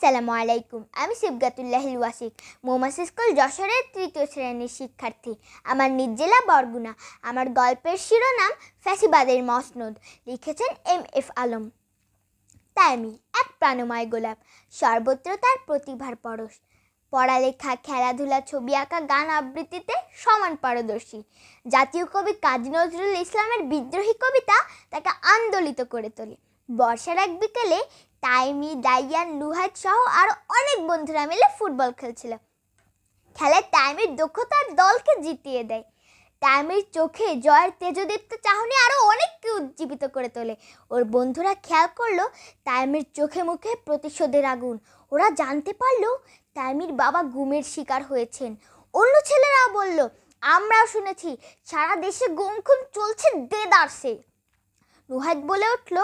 আসসালামু আলাইকুম। আমি সিবগাতুল্লাহিল ওয়াসিক, মোমাস স্কুল যশোরের তৃতীয় শ্রেণীর শিক্ষার্থী। আমার নিজ জেলা বরগুনা। আমার গল্পের শিরোনাম ফ্যাসিবাদের মসনদ। লিখেছেন MF আলম। তাইমি এক প্রাণময় গোলাপ, সর্বত্র তার প্রতিভার পরশ। পড়ালেখা, খেলাধুলা, ছবি আঁকা, গান আবৃত্তিতে সমান পারদর্শী। জাতীয় কবি কাজী নজরুল ইসলামের বিদ্রোহী কবিতা তাকে আন্দোলিত করে তোলে। বর্ষার এক বিকেলে তাইমি, দাইয়ান, নুহাদ সহ আরও অনেক বন্ধুরা মিলে ফুটবল খেলছিল। খেলায় তাইমির দক্ষতার দলকে জিতিয়ে দেয়। তাইমির চোখে জয়ের তেজদীপ্ত চাহনি আরও অনেককে উজ্জীবিত করে তোলে। ওর বন্ধুরা খেয়াল করলো তাইমির চোখে মুখে প্রতিশোধের আগুন। ওরা জানতে পারলো তাইমির বাবা গুমের শিকার হয়েছেন। অন্য ছেলেরাও বলল, আমরাও শুনেছি সারা দেশে গুম খুন চলছে দেদারসে। নুহাদ বলে উঠল,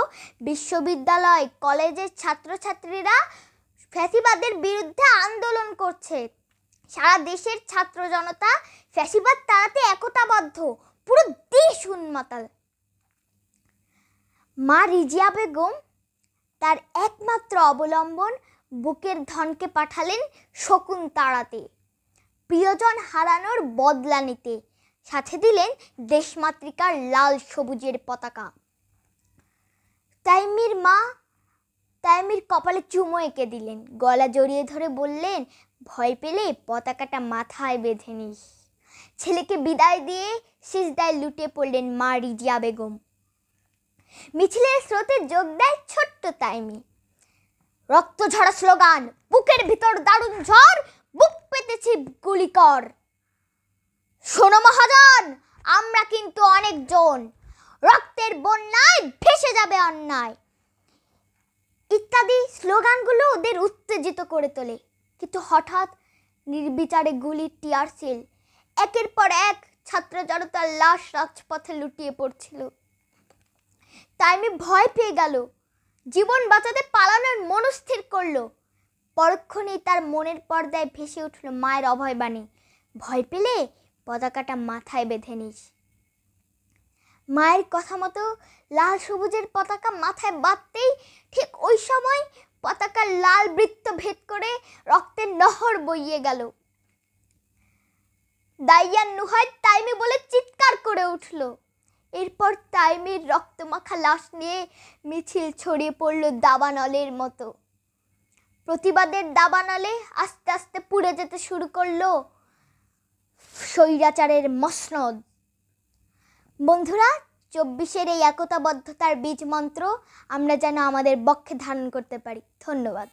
বিশ্ববিদ্যালয়, কলেজের ছাত্রছাত্রীরা ফ্যাসিবাদের বিরুদ্ধে আন্দোলন করছে। সারা দেশের ছাত্র জনতা ফ্যাসিবাদ তাড়াতে একতাবদ্ধ। পুরো দেশ উন্মাতাল। মা রিজিয়া বেগম তার একমাত্র অবলম্বন বুকের ধনকে পাঠালেন শকুন তাড়াতে, প্রিয়জন হারানোর বদলা নিতে। সাথে দিলেন দেশমাতৃকার লাল সবুজের পতাকা। তাইমির মা তাইমির কপালে চুমো এঁকে দিলেন, গলা জড়িয়ে ধরে বললেন, ভয় পেলে পতাকাটা মাথায় বেঁধে নিস। ছেলেকে বিদায় দিয়ে সিজদায় লুটিয়ে পড়লেন মা রিজিয়া বেগম। মিছিলের স্রোতে যোগ দেয় ছোট্ট তাইমি। রক্ত ঝরা স্লোগান, বুকের ভিতর দারুণ ঝড়, বুক পেতেছি গুলিকর। শোনো মহাজন, আমরা কিন্তু অনেকজন, রক্তের বন্যায় ভেসে যাবে অন্যায় ইত্যাদি স্লোগানগুলো ওদের উত্তেজিত করে তোলে। কিন্তু হঠাৎ নির্বিচারে গুলির টিয়ার সেল, একের পর এক ছাত্র জনতার লাশ রাজপথে লুটিয়ে পড়ছিল। তাইমি ভয় পেয়ে গেল, জীবন বাঁচাতে পালানোর মনস্থির করলো। পরক্ষণেই তার মনের পর্দায় ভেসে উঠল মায়ের অভয়বাণী, ভয় পেলে পতাকাটা মাথায় বেঁধে নিস। মায়ের কথা মতো লাল সবুজের পতাকা মাথায় বাঁধতেই ঠিক ওই সময় পতাকার লাল বৃত্ত ভেদ করে রক্তের নহর বইয়ে গেল। দাইয়ান, নুহাদ তাইমি বলে চিৎকার করে উঠল। এরপর তাইমির রক্তমাখা লাশ নিয়ে মিছিল ছড়িয়ে পড়ল দাবানলের মতো। প্রতিবাদের দাবানলে আস্তে আস্তে পুড়ে যেতে শুরু করলো স্বৈরাচারের মসনদ। বন্ধুরা, 24-এর এই একতাবদ্ধতার বীজ মন্ত্র আমরা যেন আমাদের বক্ষে ধারণ করতে পারি। ধন্যবাদ।